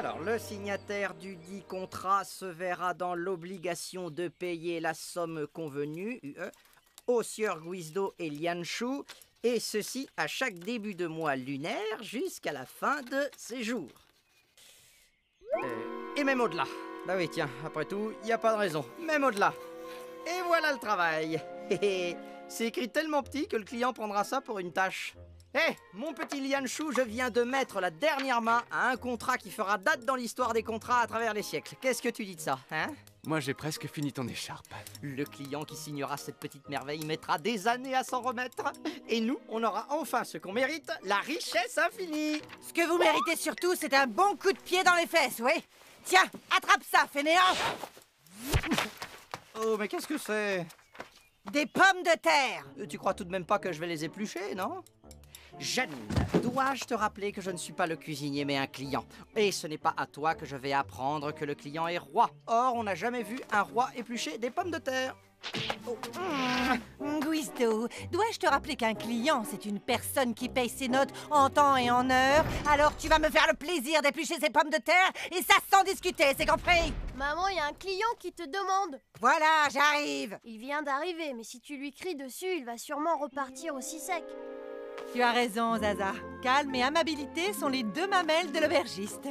Alors, le signataire du dit contrat se verra dans l'obligation de payer la somme convenue au sieur Guizdo et Lianshu, et ceci à chaque début de mois lunaire jusqu'à la fin de ses jours. Et même au-delà. Bah oui, tiens, après tout, il n'y a pas de raison. Même au-delà. Et voilà le travail. C'est écrit tellement petit que le client prendra ça pour une tâche. Hé, mon petit Lianshu, je viens de mettre la dernière main à un contrat qui fera date dans l'histoire des contrats à travers les siècles. Qu'est-ce que tu dis de ça, hein? Moi, j'ai presque fini ton écharpe. Le client qui signera cette petite merveille mettra des années à s'en remettre. Et nous, on aura enfin ce qu'on mérite, la richesse infinie. Ce que vous méritez surtout, c'est un bon coup de pied dans les fesses, oui. Tiens, attrape ça, fainéant. Oh, mais qu'est-ce que c'est? Des pommes de terre. Tu crois tout de même pas que je vais les éplucher, non? Janine, dois-je te rappeler que je ne suis pas le cuisinier mais un client? Et ce n'est pas à toi que je vais apprendre que le client est roi. Or, on n'a jamais vu un roi éplucher des pommes de terre. Oh. Guizdo, dois-je te rappeler qu'un client, c'est une personne qui paye ses notes en temps et en heure? Alors tu vas me faire le plaisir d'éplucher ces pommes de terre, et ça sans discuter, c'est compris? Maman, il y a un client qui te demande. Voilà, j'arrive. Il vient d'arriver, mais si tu lui cries dessus, il va sûrement repartir aussi sec. Tu as raison, Zaza. Calme et amabilité sont les deux mamelles de l'aubergiste.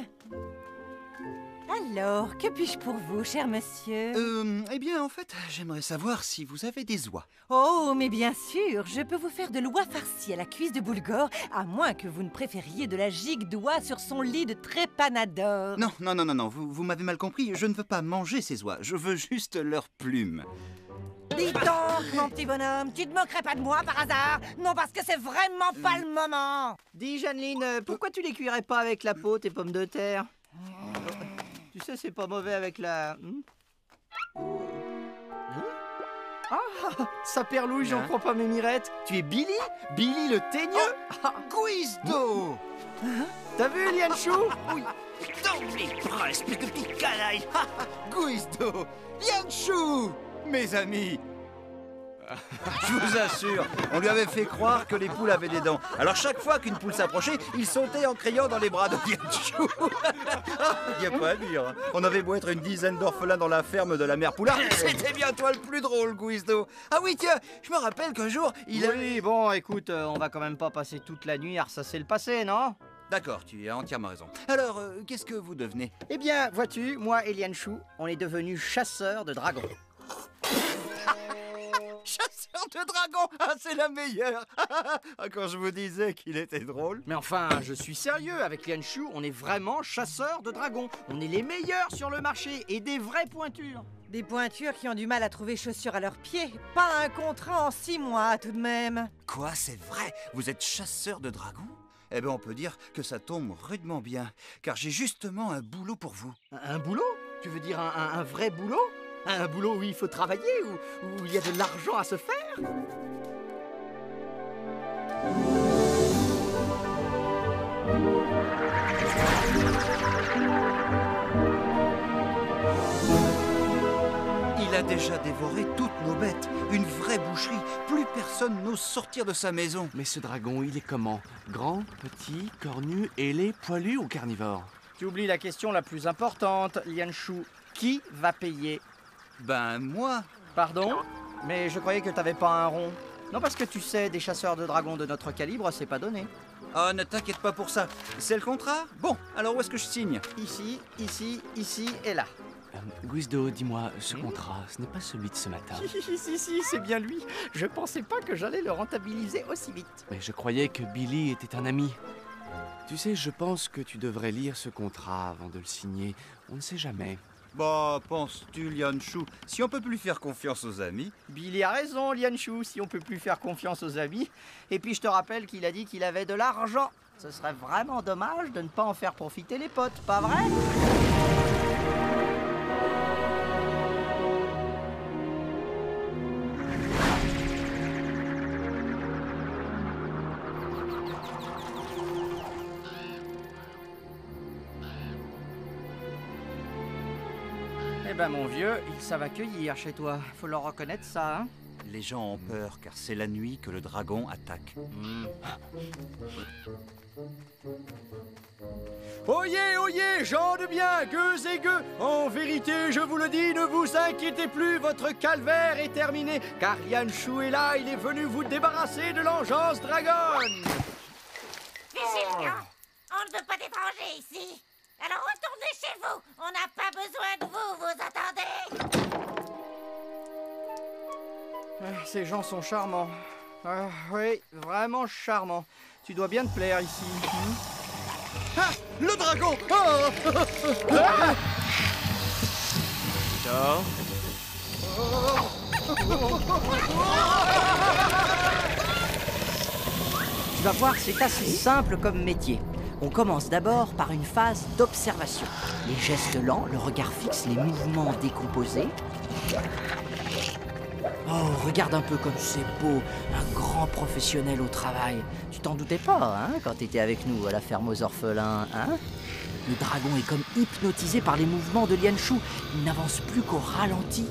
Alors, que puis-je pour vous, cher monsieur? Eh bien, en fait, j'aimerais savoir si vous avez des oies. Oh, mais bien sûr, je peux vous faire de l'oie farcie à la cuisse de boulgore, à moins que vous ne préfériez de la gigue d'oie sur son lit de trépanador. Non, vous m'avez mal compris. Je ne veux pas manger ces oies, je veux juste leurs plumes. Dis donc, mon petit bonhomme, tu te moquerais pas de moi par hasard? Non, parce que c'est vraiment pas le moment. Dis, Janeline, pourquoi tu les cuirais pas avec la peau, tes pommes de terre? Tu sais, c'est pas mauvais avec la... Ah, ça perlouille, j'en crois pas mes mirettes. Tu es Billy? Billy le teigneux? Guizdo! T'as vu, Lianshu? Oui. Dans mes bras, espèce de petit canaille! Guizdo! Lianshu! Mes amis! Je vous assure, on lui avait fait croire que les poules avaient des dents. Alors chaque fois qu'une poule s'approchait, il sautait en criant dans les bras de Lianshu. Il n'y a pas à dire. On avait beau être une dizaine d'orphelins dans la ferme de la mère Poulard, c'était bien toi le plus drôle, Guizdo. Ah oui, tiens, je me rappelle qu'un jour, il avait... Oui, bon, écoute, on va quand même pas passer toute la nuit à ressasser le passé, non? D'accord, tu as entièrement raison. Alors, qu'est-ce que vous devenez? Eh bien, vois-tu, moi et Lianshu, on est devenus chasseurs de dragons. Chasseur de dragons! Ah, c'est la meilleure! Quand je vous disais qu'il était drôle. Mais enfin, je suis sérieux, avec Lianshu, on est vraiment chasseurs de dragons. On est les meilleurs sur le marché et des vraies pointures. Des pointures qui ont du mal à trouver chaussures à leurs pieds. Pas un contrat en 6 mois, tout de même. Quoi, c'est vrai? Vous êtes chasseur de dragons? Eh bien, on peut dire que ça tombe rudement bien, car j'ai justement un boulot pour vous. Un boulot? Tu veux dire un vrai boulot? Un boulot où il faut travailler, où il y a de l'argent à se faire? Il a déjà dévoré toutes nos bêtes. Une vraie boucherie. Plus personne n'ose sortir de sa maison. Mais ce dragon, il est comment? Grand, petit, cornu, ailé, poilu ou carnivore? Tu oublies la question la plus importante, Lianshu. Qui va payer? Ben, moi. Pardon? Mais je croyais que t'avais pas un rond. Non, parce que tu sais, des chasseurs de dragons de notre calibre, c'est pas donné. Ah, ne t'inquiète pas pour ça. C'est le contrat? Bon, alors où est-ce que je signe? Ici, ici, ici et là. Guizdo, dis-moi, ce contrat, ce n'est pas celui de ce matin. Si, c'est bien lui. Je pensais pas que j'allais le rentabiliser aussi vite. Mais je croyais que Billy était un ami. Tu sais, je pense que tu devrais lire ce contrat avant de le signer. On ne sait jamais. Bah, penses-tu, Lianshu, si on peut plus faire confiance aux amis? Billy a raison, Lianshu, si on peut plus faire confiance aux amis. Et puis je te rappelle qu'il a dit qu'il avait de l'argent. Ce serait vraiment dommage de ne pas en faire profiter les potes, pas vrai? Eh ben mon vieux, ils savent accueillir chez toi. Faut leur reconnaître ça, hein. Les gens ont peur car c'est la nuit que le dragon attaque. Oyez, oyez, gens de bien, gueux et gueux. En vérité, je vous le dis, ne vous inquiétez plus, votre calvaire est terminé. Car Yanshu est là, il est venu vous débarrasser de l'engeance dragon. Vigilants, on ne veut pas d'étrangers ici. Alors retournez chez vous. On n'a pas besoin de vous, vous entendez? Ces gens sont charmants. Oui, vraiment charmants. Tu dois bien te plaire ici. Ah, le dragon! Victor? Tu vas voir, c'est assez simple comme métier. On commence d'abord par une phase d'observation. Les gestes lents, le regard fixe, les mouvements décomposés. Oh, regarde un peu comme c'est beau, un grand professionnel au travail. Tu t'en doutais pas, hein, quand t'étais avec nous à la ferme aux orphelins, hein? Le dragon est comme hypnotisé par les mouvements de Lianshu. Il n'avance plus qu'au ralenti.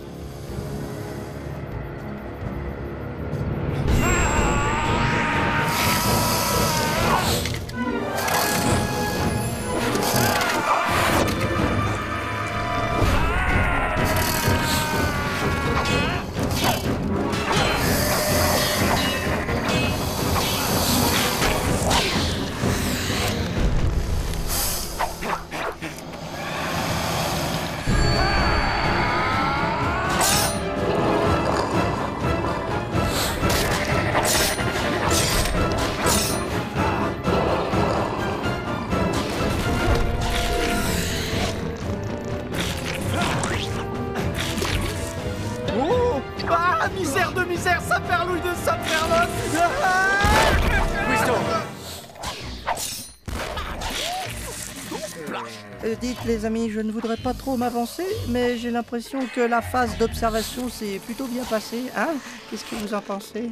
Misère de misère, saperlouille de saperlotte. Dites les amis, je ne voudrais pas trop m'avancer, mais j'ai l'impression que la phase d'observation s'est plutôt bien passée, hein? Qu'est-ce que vous en pensez?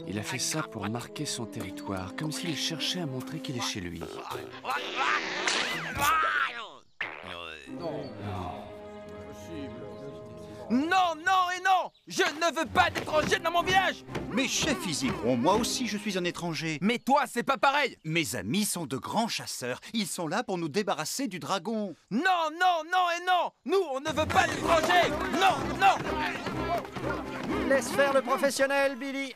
Il a fait ça pour marquer son territoire, comme s'il cherchait à montrer qu'il est chez lui. Non, non et non! Je ne veux pas d'étrangers dans mon village! Mais chef Isigron, moi aussi je suis un étranger. Mais toi, c'est pas pareil! Mes amis sont de grands chasseurs. Ils sont là pour nous débarrasser du dragon. Non, non, non et non! Nous, on ne veut pas d'étrangers! Non, non! Laisse faire le professionnel, Billy.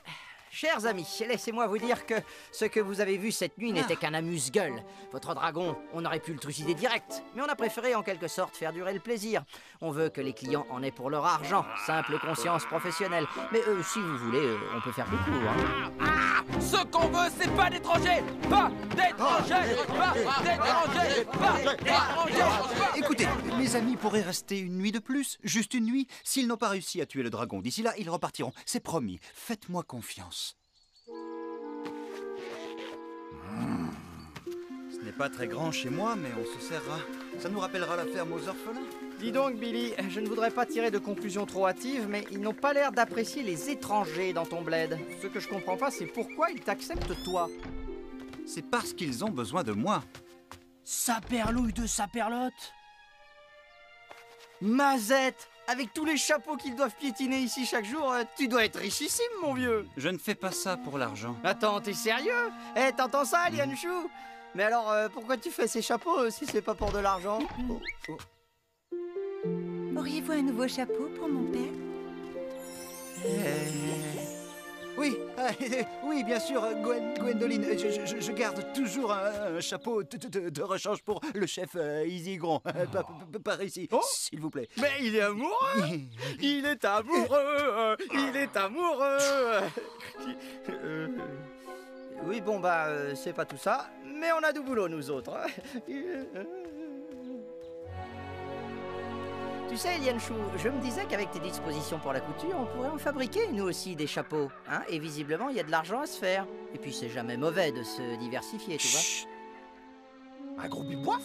Chers amis, laissez-moi vous dire que ce que vous avez vu cette nuit n'était qu'un amuse-gueule. Votre dragon, on aurait pu le trucider direct, mais on a préféré en quelque sorte faire durer le plaisir. On veut que les clients en aient pour leur argent, simple conscience professionnelle. Mais si vous voulez, on peut faire plus court, hein. Ce qu'on veut, c'est pas d'étrangers! Pas d'étrangers! Pas d'étrangers! Pas d'étrangers! Écoutez, mes amis pourraient rester une nuit de plus, juste une nuit. S'ils n'ont pas réussi à tuer le dragon d'ici là, ils repartiront. C'est promis. Faites-moi confiance. Ce n'est pas très grand chez moi, mais on se serra. Ça nous rappellera la ferme aux orphelins. Dis donc, Billy, je ne voudrais pas tirer de conclusions trop hâtives, mais ils n'ont pas l'air d'apprécier les étrangers dans ton bled. Ce que je comprends pas, c'est pourquoi ils t'acceptent toi. C'est parce qu'ils ont besoin de moi. Saperlouille de saperlotte. Mazette, avec tous les chapeaux qu'ils doivent piétiner ici chaque jour, tu dois être richissime, mon vieux. Je ne fais pas ça pour l'argent. Attends, t'es sérieux? Eh, t'entends ça, Lianshu? Mais alors, pourquoi tu fais ces chapeaux si c'est pas pour de l'argent? Auriez-vous un nouveau chapeau pour mon père? Oui, oui, bien sûr, Gwendoline. Je garde toujours un chapeau de rechange pour le chef Isigron. Par ici, s'il vous plaît. Mais il est amoureux. Il est amoureux. Il est amoureux. Oui, bon, bah, c'est pas tout ça, mais on a du boulot, nous autres. Tu sais, Lianchou, je me disais qu'avec tes dispositions pour la couture, on pourrait en fabriquer, nous aussi, des chapeaux. Hein, et visiblement, il y a de l'argent à se faire. Et puis, c'est jamais mauvais de se diversifier, tu vois. Chut. Un gros boif.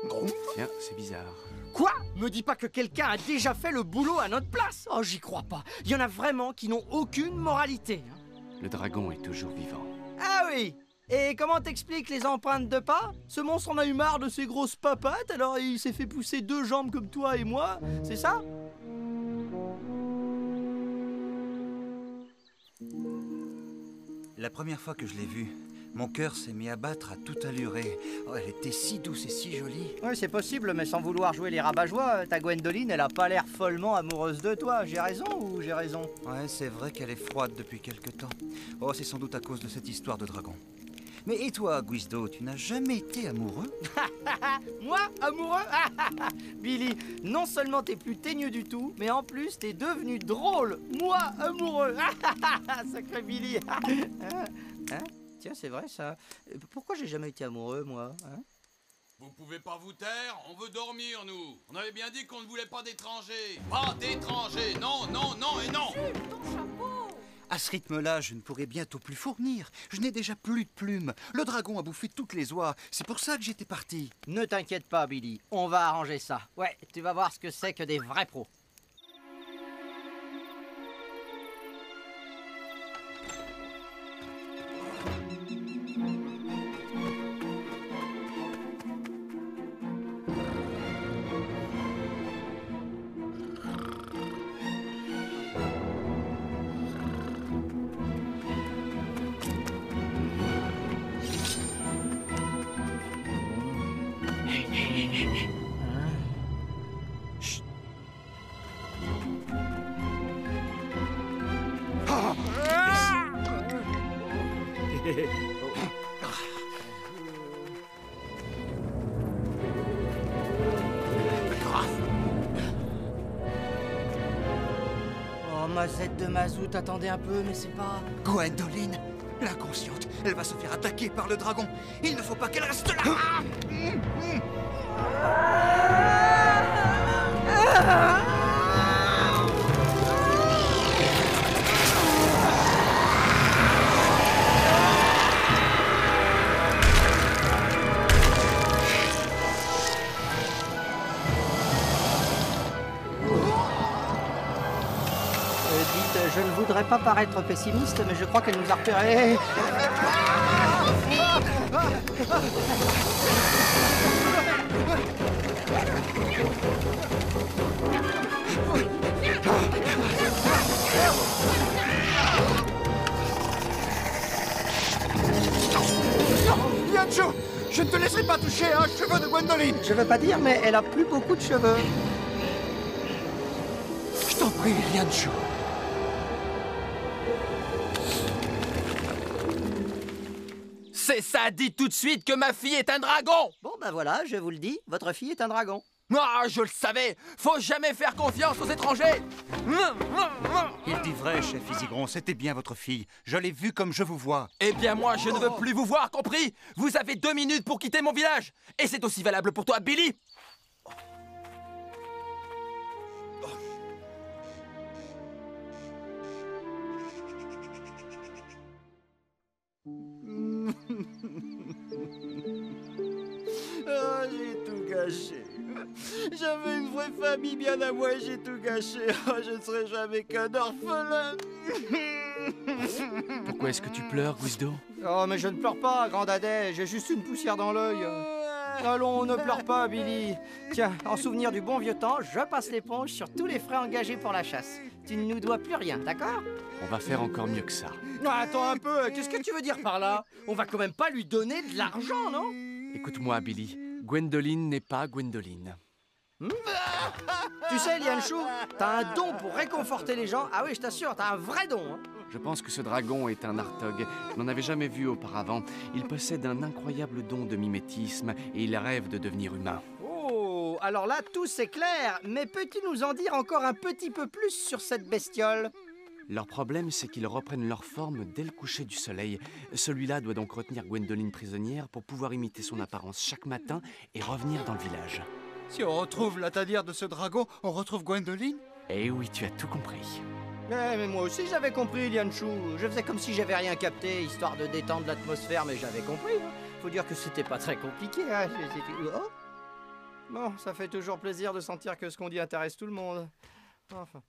Gros. Tiens, c'est bizarre. Quoi? Me dis pas que quelqu'un a déjà fait le boulot à notre place. Oh, j'y crois pas. Il y en a vraiment qui n'ont aucune moralité. Hein. Le dragon est toujours vivant. Ah oui. Et comment t'expliques les empreintes de pas? Ce monstre en a eu marre de ses grosses papates, alors il s'est fait pousser 2 jambes comme toi et moi, c'est ça? La première fois que je l'ai vue, mon cœur s'est mis à battre à toute allure et oh, elle était si douce et si jolie. Oui, c'est possible, mais sans vouloir jouer les rabat-joie, ta Gwendoline, elle a pas l'air follement amoureuse de toi. J'ai raison ou j'ai raison? Ouais, c'est vrai qu'elle est froide depuis quelque temps. Oh, c'est sans doute à cause de cette histoire de dragon. Mais et toi, Guizdo, tu n'as jamais été amoureux? Moi, amoureux? Billy, non seulement t'es plus teigneux du tout, mais en plus t'es devenu drôle. Moi, amoureux. Sacré Billy. Hein? Tiens, c'est vrai ça. Pourquoi j'ai jamais été amoureux, moi? Hein? Vous pouvez pas vous taire? On veut dormir, nous. On avait bien dit qu'on ne voulait pas d'étrangers. Pas d'étrangers. Non, non, non et non. À ce rythme-là, je ne pourrai bientôt plus fournir. Je n'ai déjà plus de plumes. Le dragon a bouffé toutes les oies. C'est pour ça que j'étais parti. Ne t'inquiète pas, Billy. On va arranger ça. Ouais, tu vas voir ce que c'est que des vrais pros. Oh, Mazette de Mazout, attendez un peu, mais c'est pas... Gwendoline, l'inconsciente, elle va se faire attaquer par le dragon. Il ne faut pas qu'elle reste là. Dites, je ne voudrais pas paraître pessimiste, mais je crois qu'elle nous a repérés. Lianchou, je ne te laisserai pas toucher un cheveu de Gwendoline. Je veux pas dire, mais elle a plus beaucoup de cheveux. Je t'en prie, Lianchou. C'est ça, dites tout de suite que ma fille est un dragon. Bon, ben voilà, je vous le dis, votre fille est un dragon. Ah, je le savais. Faut jamais faire confiance aux étrangers. Il dit vrai, chef Isigron, c'était bien votre fille. Je l'ai vue comme je vous vois. Eh bien, moi, je ne veux plus vous voir, compris? Vous avez 2 minutes pour quitter mon village. Et c'est aussi valable pour toi, Billy. Ah, j'ai tout gâché. J'avais une vraie famille bien à moi et j'ai tout gâché. Oh, je ne serai jamais qu'un orphelin. Pourquoi est-ce que tu pleures, Guizdo? Oh, mais je ne pleure pas, grand dadais, j'ai juste une poussière dans l'œil. Allons, ne pleure pas, Billy. Tiens, en souvenir du bon vieux temps, je passe l'éponge sur tous les frais engagés pour la chasse. Tu ne nous dois plus rien, d'accord? On va faire encore mieux que ça. Non, attends un peu, qu'est-ce que tu veux dire par là? On va quand même pas lui donner de l'argent, non? Écoute-moi, Billy. Gwendoline n'est pas Gwendoline. Tu sais, Lianchou, t'as un don pour réconforter les gens. Ah oui, je t'assure, t'as un vrai don. Hein. Je pense que ce dragon est un Artog. Je n'en avais jamais vu auparavant. Il possède un incroyable don de mimétisme et il rêve de devenir humain. Oh, alors là, tout c'est clair. Mais peux-tu nous en dire encore un petit peu plus sur cette bestiole? Leur problème, c'est qu'ils reprennent leur forme dès le coucher du soleil. Celui-là doit donc retenir Gwendoline prisonnière pour pouvoir imiter son apparence chaque matin et revenir dans le village. Si on retrouve la tanière de ce dragon, on retrouve Gwendoline? Eh oui, tu as tout compris. Mais moi aussi j'avais compris, Lianshu. Je faisais comme si j'avais rien capté, histoire de détendre l'atmosphère, mais j'avais compris. Faut dire que c'était pas très compliqué. Hein. Oh. Bon, ça fait toujours plaisir de sentir que ce qu'on dit intéresse tout le monde. Enfin.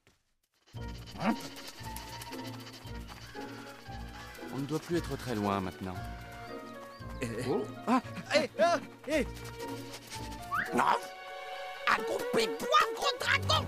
On ne doit plus être très loin maintenant. Oh. Ah. Non. Accroupis-toi, gros dragon.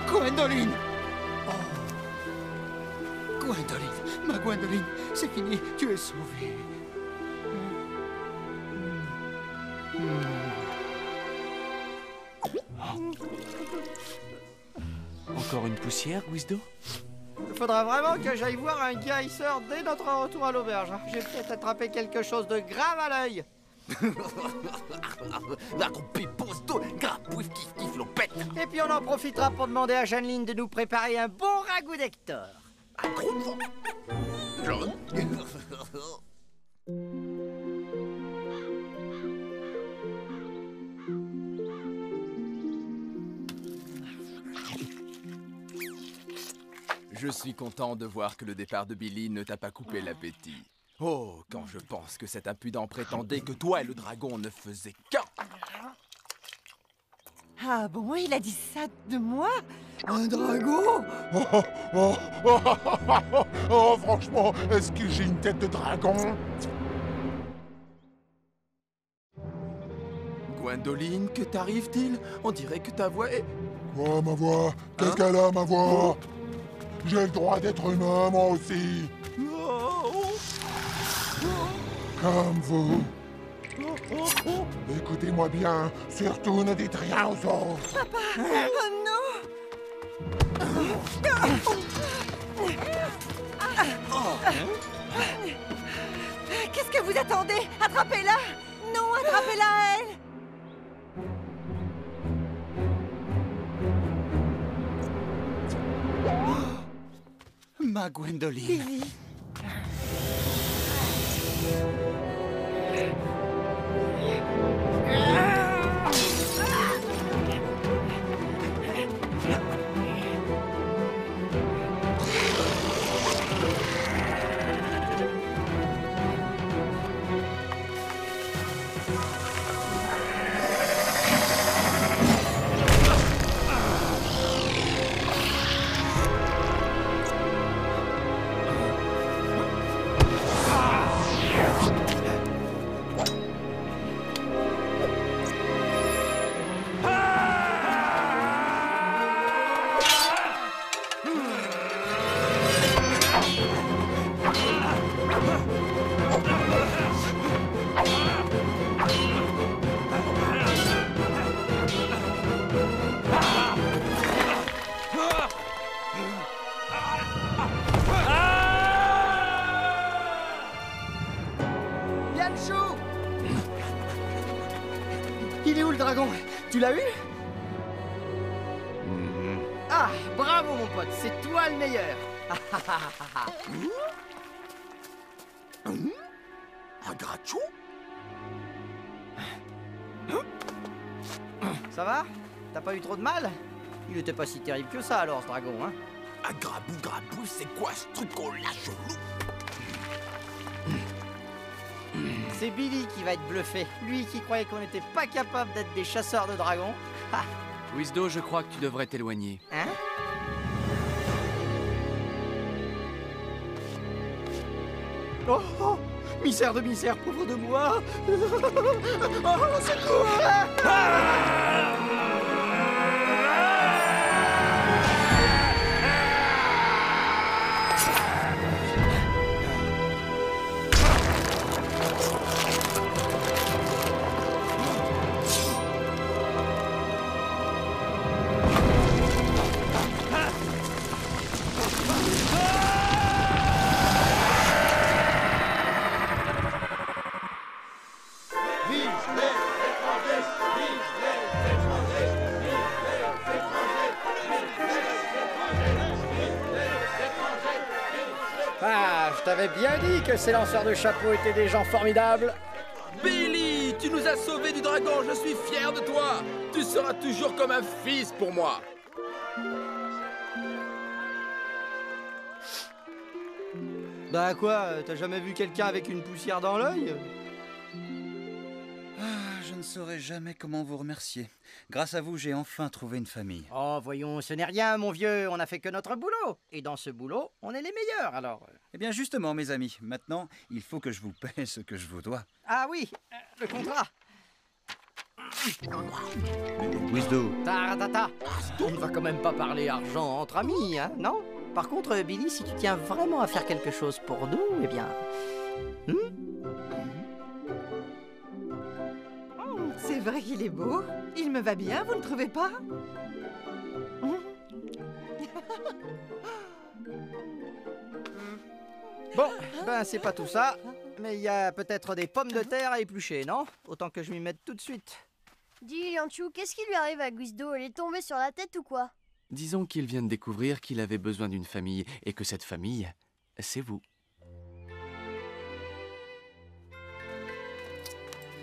Gwendoline! Oh. Gwendoline, ma Gwendoline, c'est fini, tu es sauvée. Encore une poussière, Guizdo? Il faudra vraiment que j'aille voir un guérisseur dès notre retour à l'auberge. J'ai peut-être attrapé quelque chose de grave à l'œil. Et puis on en profitera pour demander à Jeanneline de nous préparer un bon ragoût d'Hector. Je suis content de voir que le départ de Billy ne t'a pas coupé l'appétit. Oh, quand je pense que cet impudent prétendait que toi et le dragon ne faisaient qu'un. Ah bon, il a dit ça de moi? Un dragon? Oh, franchement, est-ce que j'ai une tête de dragon? Gwendoline, que t'arrive-t-il? On dirait que ta voix est... Oh, ma voix, qu'est-ce qu'elle a, ma voix? J'ai le droit d'être humain, moi aussi. Comme vous. Écoutez-moi bien, surtout ne dites rien aux autres. Papa! Oh non! Qu'est-ce que vous attendez? Attrapez-la! Non, attrapez-la, elle! Ma Gwendoline. Billy. Il est où le dragon? Tu l'as eu? Ah, bravo mon pote, c'est toi le meilleur. Un grachou? Ça va? T'as pas eu trop de mal? Il était pas si terrible que ça alors ce dragon, hein? Un grabou, c'est quoi ce truc qu'on l'a chelou? C'est Billy qui va être bluffé. Lui qui croyait qu'on n'était pas capable d'être des chasseurs de dragons. Ha! Guizdo, je crois que tu devrais t'éloigner. Hein? Oh, oh! Misère de misère, pauvre de moi! Oh, secours! avais bien dit que ces lanceurs de chapeaux étaient des gens formidables. Billy, tu nous as sauvés du dragon, je suis fier de toi. Tu seras toujours comme un fils pour moi. Bah quoi, t'as jamais vu quelqu'un avec une poussière dans l'œil? Je ne saurais jamais comment vous remercier. Grâce à vous, j'ai enfin trouvé une famille. Oh, voyons, ce n'est rien, mon vieux, on a fait que notre boulot. Et dans ce boulot, on est les meilleurs, alors. Eh bien, justement, mes amis, maintenant, il faut que je vous paie ce que je vous dois. Ah oui, le contrat. Guizdo, Taratata. On ne va quand même pas parler argent entre amis, hein, non? Par contre, Billy, si tu tiens vraiment à faire quelque chose pour nous, eh bien... C'est vrai qu'il est beau. Il me va bien, vous ne trouvez pas? Bon, ben c'est pas tout ça, mais il y a peut-être des pommes de terre à éplucher, non? Autant que je m'y mette tout de suite. Dis, Lianchou, qu'est-ce qui lui arrive à Guizdo? Elle est tombée sur la tête ou quoi? Disons qu'il vient de découvrir qu'il avait besoin d'une famille et que cette famille, c'est vous.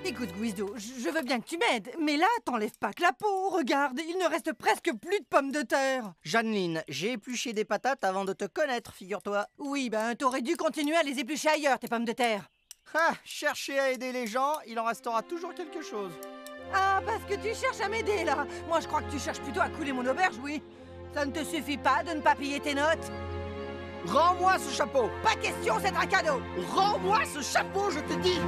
Écoute, Guizdo, je veux bien que tu m'aides, mais là, t'enlèves pas que la peau. Regarde, il ne reste presque plus de pommes de terre. Jeanneline, j'ai épluché des patates avant de te connaître, figure-toi. Oui, ben, t'aurais dû continuer à les éplucher ailleurs, tes pommes de terre. Ah, chercher à aider les gens, il en restera toujours quelque chose. Ah, parce que tu cherches à m'aider, là. Moi, je crois que tu cherches plutôt à couler mon auberge, oui. Ça ne te suffit pas de ne pas payer tes notes? Rends-moi ce chapeau! Pas question, c'est un cadeau. Rends-moi ce chapeau, je te dis!